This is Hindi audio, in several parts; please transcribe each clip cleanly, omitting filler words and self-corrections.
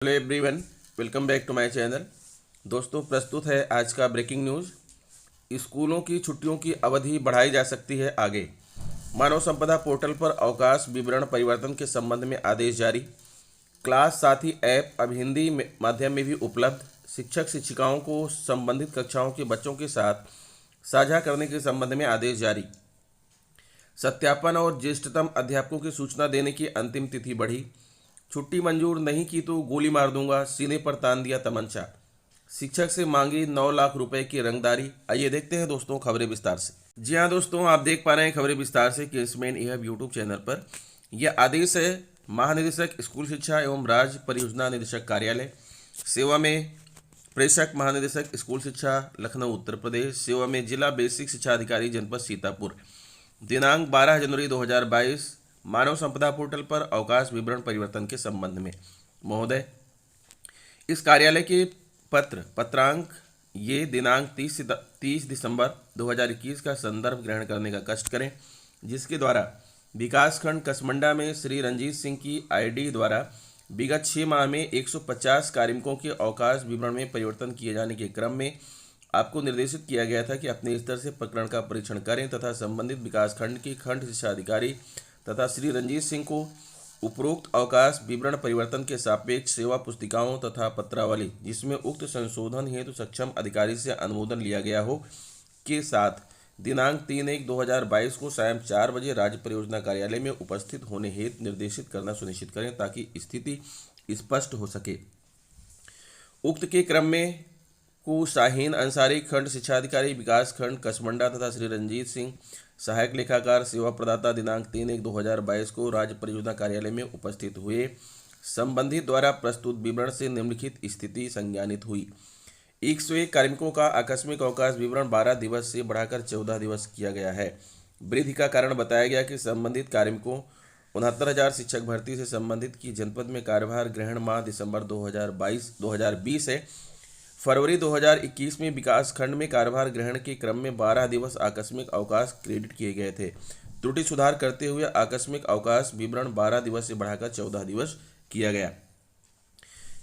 Hello everyone, welcome back to my channel. दोस्तों, प्रस्तुत है आज का ब्रेकिंग न्यूज़। स्कूलों की छुट्टियों की अवधि बढ़ाई जा सकती है आगे। मानव संपदा पोर्टल पर अवकाश विवरण परिवर्तन के संबंध में आदेश जारी। क्लास साथी ऐप अब हिंदी माध्यम में भी उपलब्ध। शिक्षक शिक्षिकाओं को संबंधित कक्षाओं के बच्चों के साथ साझा करने के संबंध में आदेश जारी। सत्यापन और ज्येष्ठतम अध्यापकों की सूचना देने की अंतिम तिथि बढ़ी। छुट्टी मंजूर नहीं की तो गोली मार दूंगा, सीने पर तान दिया तमंचा। शिक्षक से मांगी 9 लाख रुपए की रंगदारी। आइए देखते हैं दोस्तों खबरें विस्तार से। जी हाँ दोस्तों, आप देख पा रहे हैं खबरें विस्तार से केसमैन यह यूट्यूब चैनल पर। यह आदेश है महानिदेशक स्कूल शिक्षा एवं राज्य परियोजना निदेशक कार्यालय, सेवा में प्रेषक महानिदेशक स्कूल शिक्षा लखनऊ उत्तर प्रदेश, सेवा में जिला बेसिक शिक्षा अधिकारी जनपद सीतापुर। दिनांक 12 जनवरी 2022। मानव संपदा पोर्टल पर अवकाश विवरण परिवर्तन के संबंध में महोदय, इस कार्यालय के पत्रांक ये दिनांक 30 दिसंबर 2021 का संदर्भ ग्रहण करने का कष्ट करें, जिसके द्वारा विकासखंड कसमंडा में श्री रंजीत सिंह की आईडी द्वारा विगत 6 माह में 150 कार्मिकों के अवकाश विवरण में परिवर्तन किए जाने के क्रम में आपको निर्देशित किया गया था कि अपने स्तर से प्रकरण का परीक्षण करें तथा संबंधित विकासखंड के खंड शिक्षा अधिकारी तथा श्री रंजीत सिंह को उपरोक्त अवकाश विवरण परिवर्तन के सापेक्ष सेवा पुस्तिकाओं तथा पत्रावली जिसमें उक्त संशोधन हेतु सक्षम अधिकारी से अनुमोदन लिया गया हो के साथ दिनांक 3/1/2022 को सायं 4 बजे राज्य परियोजना कार्यालय में उपस्थित होने हेतु निर्देशित करना सुनिश्चित करें ताकि स्थिति स्पष्ट हो सके। उक्त के क्रम में को शाहीन अंसारी खंड शिक्षाधिकारी विकास खंड कसमंडा तथा श्री रंजीत सिंह सहायक लेखाकार सेवा प्रदाता दिनांक 3/1/2022 को राज्य परियोजना कार्यालय में उपस्थित हुए। संबंधित द्वारा प्रस्तुत विवरण से निम्नलिखित स्थिति संज्ञानित हुई। 101 कार्मिकों का आकस्मिक अवकाश विवरण 12 दिवस से बढ़ाकर 14 दिवस किया गया है। वृद्धि का कारण बताया गया कि संबंधित कार्मिकों 69,000 शिक्षक भर्ती से संबंधित की जनपद में कार्यभार ग्रहण माह दिसंबर 2020 है। फरवरी 2021 में विकास खंड में कार्यभार ग्रहण के क्रम में 12 दिवस आकस्मिक अवकाश क्रेडिट किए गए थे। त्रुटि सुधार करते हुए आकस्मिक अवकाश विवरण 12 दिवस से बढ़ाकर 14 दिवस किया गया।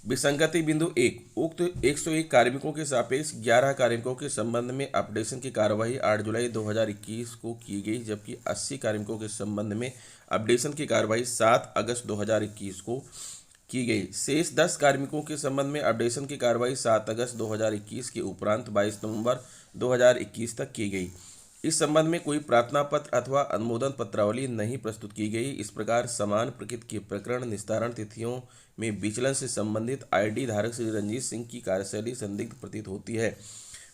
विसंगति बिंदु 1, उक्त 101 कार्मिकों के सापेक्ष 11 कार्मिकों के संबंध में अपडेशन की कार्यवाही 8 जुलाई 2021 को की गई, जबकि 80 कार्मिकों के संबंध में अपडेशन की कार्यवाही 7 अगस्त 2021 को की गई। शेष 10 कार्मिकों के संबंध में अपडेशन की कार्रवाई 7 अगस्त 2021 के उपरांत 22 नवंबर 2021 तक की गई। इस संबंध में कोई प्रार्थना पत्र अथवा अनुमोदन पत्रावली नहीं प्रस्तुत की गई। इस प्रकार समान प्रकृति के प्रकरण निस्तारण तिथियों में विचलन से संबंधित आईडी धारक श्री रंजीत सिंह की कार्यशैली संदिग्ध प्रतीत होती है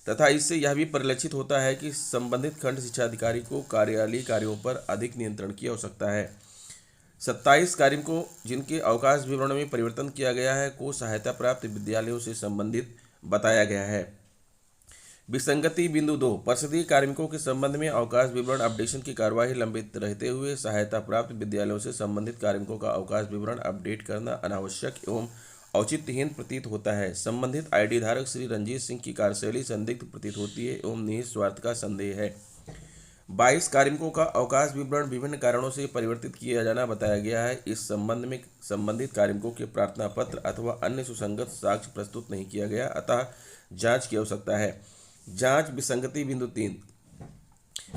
तथा इससे यह भी परिलक्षित होता है कि संबंधित खंड शिक्षाधिकारी को कार्यालयीय कार्यों पर अधिक नियंत्रण की आवश्यकता है। 27 कार्मिकों जिनके अवकाश विवरण में परिवर्तन किया गया है को सहायता प्राप्त विद्यालयों से संबंधित बताया गया है। विसंगति बिंदु 2, परिषदीय कार्मिकों के संबंध में अवकाश विवरण अपडेशन की कार्यवाही लंबित रहते हुए सहायता प्राप्त विद्यालयों से संबंधित कार्मिकों का अवकाश विवरण अपडेट करना अनावश्यक एवं औचित्यहीन प्रतीत होता है। संबंधित आईडी धारक श्री रंजीत सिंह की कार्यशैली संदिग्ध प्रतीत होती है एवं निहित स्वार्थ का संदेह है। 22 कार्मिकों का अवकाश विवरण विभिन्न कारणों से परिवर्तित किया जाना बताया गया है। इस संबंध में संबंधित कार्मिकों के प्रार्थना पत्र अथवा अन्य सुसंगत साक्ष्य प्रस्तुत नहीं किया गया, अतः जांच की आवश्यकता है। जांच विसंगति बिंदु 3,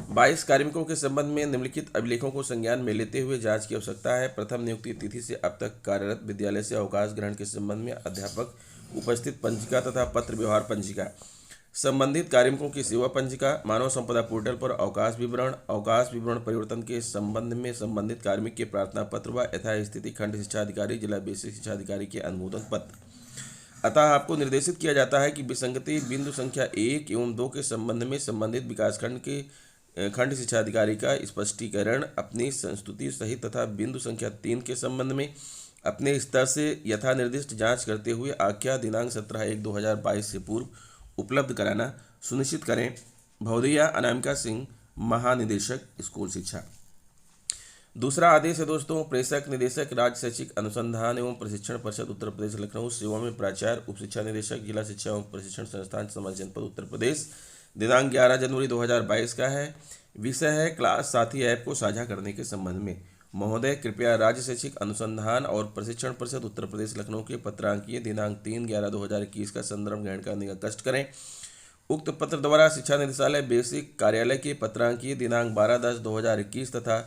22 कार्मिकों के संबंध में निम्नलिखित अभिलेखों को संज्ञान में लेते हुए जांच की आवश्यकता है। प्रथम नियुक्ति तिथि से अब तक कार्यरत विद्यालय से अवकाश ग्रहण के संबंध में अध्यापक उपस्थित पंजिका तथा पत्र व्यवहार पंजिका, संबंधित कार्मिकों की सेवा पंजिका, मानव संपदा पोर्टल पर अवकाश विवरण परिवर्तन के संबंध में संबंधित कार्मिक के प्रार्थना पत्र व यथास्थिति खंड शिक्षा अधिकारी जिला बेसिक शिक्षा अधिकारी के अनुमोदन पत्र। अतः आपको निर्देशित किया जाता है कि विसंगति बिंदु संख्या 1 एवं 2 के संबंध में संबंधित विकासखंड के खंड शिक्षा अधिकारी का स्पष्टीकरण अपनी संस्तुति सहित तथा बिंदु संख्या 3 के संबंध में अपने स्तर से यथा निर्दिष्ट जाँच करते हुए आख्या दिनांक 17/1/2022 से पूर्व उपलब्ध कराना सुनिश्चित करें। भौदिया अनामिका सिंह, महानिदेशक स्कूल शिक्षा। दूसरा आदेश है दोस्तों, प्रेषक निदेशक राज्य शैक्षिक अनुसंधान एवं प्रशिक्षण परिषद उत्तर प्रदेश लखनऊ, सेवा में प्राचार्य उप शिक्षा निदेशक जिला शिक्षा एवं प्रशिक्षण संस्थान समस्त जनपद उत्तर प्रदेश। दिनांक 11 जनवरी 2022 का है। विषय है क्लास साथी ऐप को साझा करने के संबंध में। महोदय, कृपया राज्य शैक्षिक अनुसंधान और प्रशिक्षण परिषद उत्तर प्रदेश लखनऊ के पत्रांकीय दिनांक 3/11/2021 का संदर्भ ग्रहण करने का कष्ट करें। उक्त पत्र द्वारा शिक्षा निदेशालय बेसिक कार्यालय के पत्रांकीय दिनांक 12/10/2021 तथा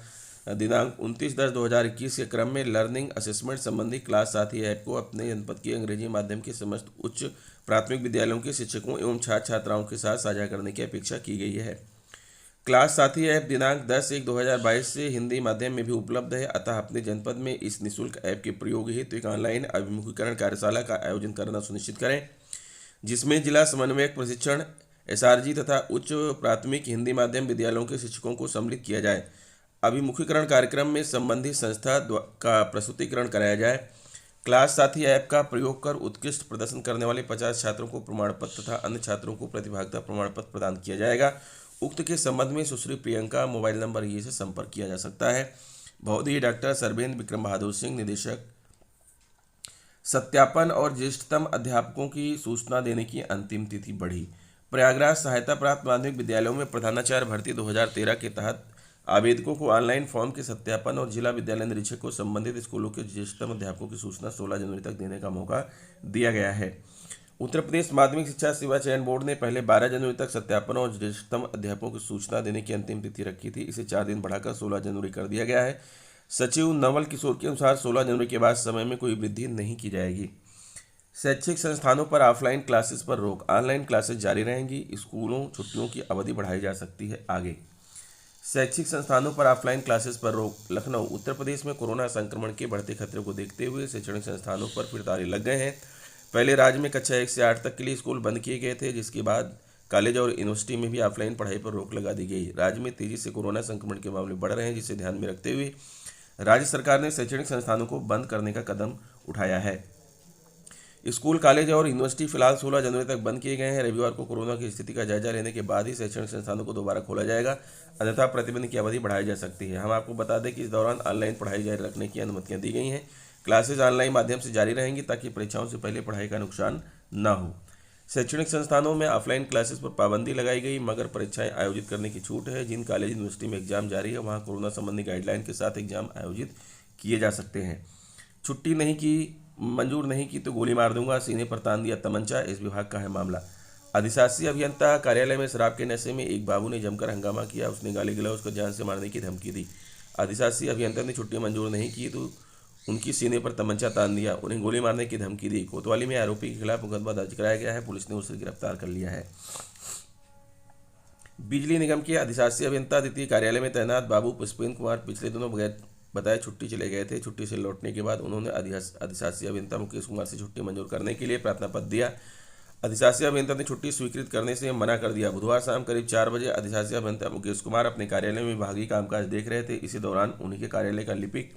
दिनांक 29/10/2021 के क्रम में लर्निंग असेसमेंट संबंधी क्लास साथी ऐप को अपने जनपद के अंग्रेजी माध्यम के समस्त उच्च प्राथमिक विद्यालयों के शिक्षकों एवं छात्र छात्राओं के साथ साझा करने की अपेक्षा की गई है। क्लास साथी ऐप दिनांक 10/1/2022 से हिंदी माध्यम में भी उपलब्ध है, अतः अपने जनपद में इस निःशुल्क ऐप के प्रयोग हेतु एक ऑनलाइन अभिमुखीकरण कार्यशाला का आयोजन करना सुनिश्चित करें, जिसमें जिला समन्वयक प्रशिक्षण एसआरजी तथा उच्च प्राथमिक हिंदी माध्यम विद्यालयों के शिक्षकों को सम्मिलित किया जाए। अभिमुखीकरण कार्यक्रम में संबंधित संस्था का प्रस्तुतिकरण कराया जाए। क्लास साथी ऐप का प्रयोग कर उत्कृष्ट प्रदर्शन करने वाले 50 छात्रों को प्रमाण पत्र तथा अन्य छात्रों को प्रतिभागिता प्रमाण पत्र प्रदान किया जाएगा। उक्त के संबंध में सुश्री प्रियंका मोबाइल नंबर ये से संपर्क किया जा सकता है। भौतिकी डॉक्टर सर्वेंद्र विक्रम बहादुर सिंह, निदेशक। सत्यापन और ज्येष्ठतम अध्यापकों की सूचना देने की अंतिम तिथि बढ़ी। प्रयागराज सहायता प्राप्त माध्यमिक विद्यालयों में प्रधानाचार्य भर्ती 2013 के तहत आवेदकों को ऑनलाइन फॉर्म के सत्यापन और जिला विद्यालय निरीक्षक को संबंधित स्कूलों के ज्येष्ठतम अध्यापकों की सूचना 16 जनवरी तक देने का मौका दिया गया है। उत्तर प्रदेश माध्यमिक शिक्षा सेवा चयन बोर्ड ने पहले 12 जनवरी तक सत्यापन और ज्येष्ठतम अध्यापकों की सूचना देने की अंतिम तिथि रखी थी। इसे 4 दिन बढ़ाकर 16 जनवरी कर दिया गया है। सचिव नवल किशोर के अनुसार 16 जनवरी के बाद समय में कोई वृद्धि नहीं की जाएगी। शैक्षिक संस्थानों पर ऑफलाइन क्लासेस पर रोक, ऑनलाइन क्लासेस जारी रहेंगी। स्कूलों छुट्टियों की अवधि बढ़ाई जा सकती है आगे। शैक्षिक संस्थानों पर ऑफलाइन क्लासेस पर रोक। लखनऊ, उत्तर प्रदेश में कोरोना संक्रमण के बढ़ते खतरे को देखते हुए शैक्षणिक संस्थानों पर फिर ताले लग गए हैं। पहले राज्य में कक्षा 1 से 8 तक के लिए स्कूल बंद किए गए थे, जिसके बाद कॉलेज और यूनिवर्सिटी में भी ऑफलाइन पढ़ाई पर रोक लगा दी गई। राज्य में तेजी से कोरोना संक्रमण के मामले बढ़ रहे हैं, जिसे ध्यान में रखते हुए राज्य सरकार ने शैक्षणिक संस्थानों को बंद करने का कदम उठाया है। स्कूल, कॉलेज और यूनिवर्सिटी फिलहाल 16 जनवरी तक बंद किए गए हैं। रविवार को कोरोना की स्थिति का जायजा लेने के बाद ही शैक्षणिक संस्थानों को दोबारा खोला जाएगा, अन्यथा प्रतिबंध की अवधि बढ़ाई जा सकती है। हम आपको बता दें कि इस दौरान ऑनलाइन पढ़ाई जारी रखने की अनुमतियां दी गई हैं। क्लासेज ऑनलाइन माध्यम से जारी रहेंगी ताकि परीक्षाओं से पहले पढ़ाई का नुकसान न हो। शैक्षणिक संस्थानों में ऑफलाइन क्लासेस पर पाबंदी लगाई गई, मगर परीक्षाएं आयोजित करने की छूट है। जिन कॉलेज यूनिवर्सिटी में एग्जाम जारी है वहाँ कोरोना संबंधी गाइडलाइन के साथ एग्जाम आयोजित किए जा सकते हैं। छुट्टी नहीं की, मंजूर नहीं की तो गोली मार दूंगा, सीने पर तान दिया तमंचा, इस विभाग का है मामला। अधिशासी अभियंता कार्यालय में शराब के नशे में एक बाबू ने जमकर हंगामा किया। उसने गाली गलौज कर जान से मारने की धमकी दी। अधिशासी अभियंता ने छुट्टी मंजूर नहीं की तो उनकी सीने पर तमंचा तान दिया, उन्हें गोली मारने की धमकी दी। कोतवाली में आरोपी के खिलाफ मुकदमा दर्ज कराया गया है। पुलिस ने उसे गिरफ्तार कर लिया है। बिजली निगम के अधिशासी अभियंता द्वितीय कार्यालय में तैनात बाबू पुष्पेंद्र कुमार पिछले दिनों बगैर बताए छुट्टी चले गए थे। छुट्टी से लौटने के बाद उन्होंने अधिशासी अभियंता मुकेश कुमार से छुट्टी मंजूर करने के लिए प्रार्थना पत्र दिया। अधिशासी अभियंता ने छुट्टी स्वीकृत करने से मना कर दिया। बुधवार शाम करीब 4 बजे अधिशासी अभियंता मुकेश कुमार अपने कार्यालय में विभागीय कामकाज देख रहे थे। इसी दौरान उन्हीं के कार्यालय का लिपिक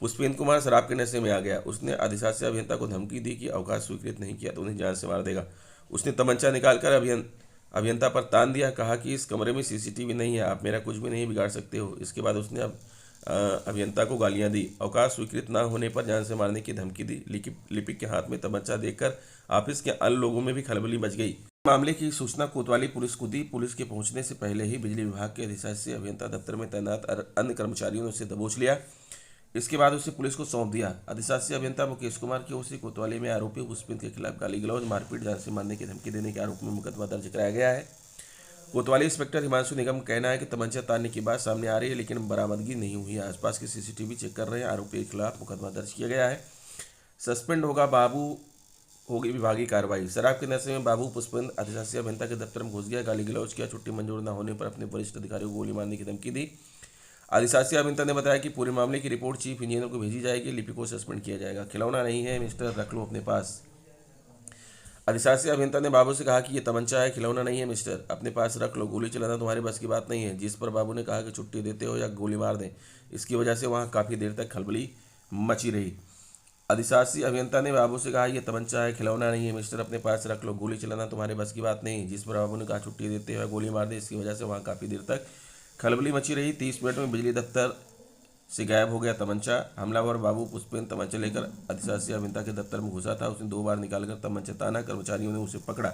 पुष्पेंद्र कुमार शराब के नशे में आ गया। उसने अधिशासी अभियंता को धमकी दी कि अवकाश स्वीकृत नहीं किया तो उन्हें जान से मार देगा। उसने तमंचा निकालकर अभियंता पर तान दिया, कहा कि इस कमरे में सीसीटीवी नहीं है, आप मेरा कुछ भी नहीं बिगाड़ सकते हो। इसके बाद उसने अभियंता को गालियां दी। अवकाश स्वीकृत न होने पर जान से मारने की धमकी दी। लिपिक के हाथ में तमंचा देखकर ऑफिस के अन्य लोगों में भी खलबली मच गई। मामले की सूचना कोतवाली पुलिस को दी। पुलिस के पहुंचने से पहले ही बिजली विभाग के अधिशासी अभियंता दफ्तर में तैनात अन्य कर्मचारियों ने उसे दबोच लिया। इसके बाद उसे पुलिस को सौंप दिया। अधिशासी अभियंता मुकेश कुमार की ओर से कोतवाली में आरोपी पुष्पेंद्र के खिलाफ गाली गलौज, मारपीट, जान से मारने की धमकी देने के आरोप में मुकदमा दर्ज कराया गया है। कोतवाली इंस्पेक्टर हिमांशु निगम का कहना है कि तमंचा तानने की बात सामने आ रही है, लेकिन बरामदगी नहीं हुई है। आसपास के सीसीटीवी चेक कर रहे हैं। आरोपी के खिलाफ मुकदमा दर्ज किया गया है। सस्पेंड होगी विभागीय कार्रवाई। शराब के नशे में बाबू पुष्पेंद्र अधिशासी अभियंता के दफ्तर में घुस गया, गाली गलौज किया, छुट्टी मंजूर न होने पर अपने वरिष्ठ अधिकारियों को गोली मारने की धमकी दी। अधिशासी अभियंता ने बताया कि पूरे मामले की रिपोर्ट चीफ इंजीनियर को भेजी जाएगी। लिपिक को सस्पेंड किया जाएगा। खिलौना नहीं है मिस्टर, रख लो अपने पास। अधिशासी अभियंता ने बाबू से कहा कि ये तमंचा है, खिलौना नहीं है मिस्टर, अपने पास रख लो, गोली चलाना तुम्हारे बस की बात नहीं है। जिस पर बाबू ने कहा कि छुट्टी देते हो या गोली मार दें। इसकी वजह से वहाँ काफ़ी देर तक खलबली मची रही। अधिशासी अभियंता ने बाबू से कहा, यह तमंचा है, खिलौना नहीं है मिस्टर, अपने पास रख लो, गोली चलाना तुम्हारे बस की बात नहीं। जिस पर बाबू ने कहा छुट्टी देते हो या गोली मार दें। इसकी वजह से वहाँ काफ़ी देर तक खलबली मची रही। 30 मिनट में बिजली दफ्तर से गायब हो गया तमंचा। हमलावर बाबू पुष्पेंद्र तमंचा लेकर अधिशासी अभियंता के दफ्तर में घुसा था। उसने 2 बार निकालकर तमंचा ताना। कर्मचारियों ने उसे पकड़ा।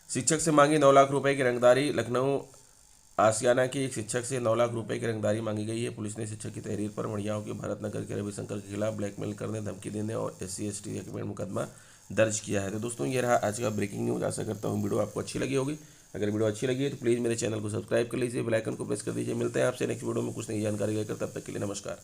शिक्षक से मांगी 9 लाख रुपए की रंगदारी। लखनऊ आसियाना के एक शिक्षक से 9 लाख रुपए की रंगदारी मांगी गई है। पुलिस ने शिक्षक की तहरीर पर मड़ियाओं के भरतनगर के रविशंकर के खिलाफ ब्लैकमेल करने, धमकी देने और SC/ST एक्ट में मुकदमा दर्ज किया है। तो दोस्तों ये रहा आज का ब्रेकिंग न्यूज़। आशा करता हूँ वीडियो आपको अच्छी लगी होगी। अगर वीडियो अच्छी लगी है तो प्लीज़ मेरे चैनल को सब्सक्राइब कर लीजिए, बेल आइकन को प्रेस कर दीजिए। मिलते हैं आपसे नेक्स्ट वीडियो में कुछ नई जानकारी लेकर, तब तक के लिए नमस्कार।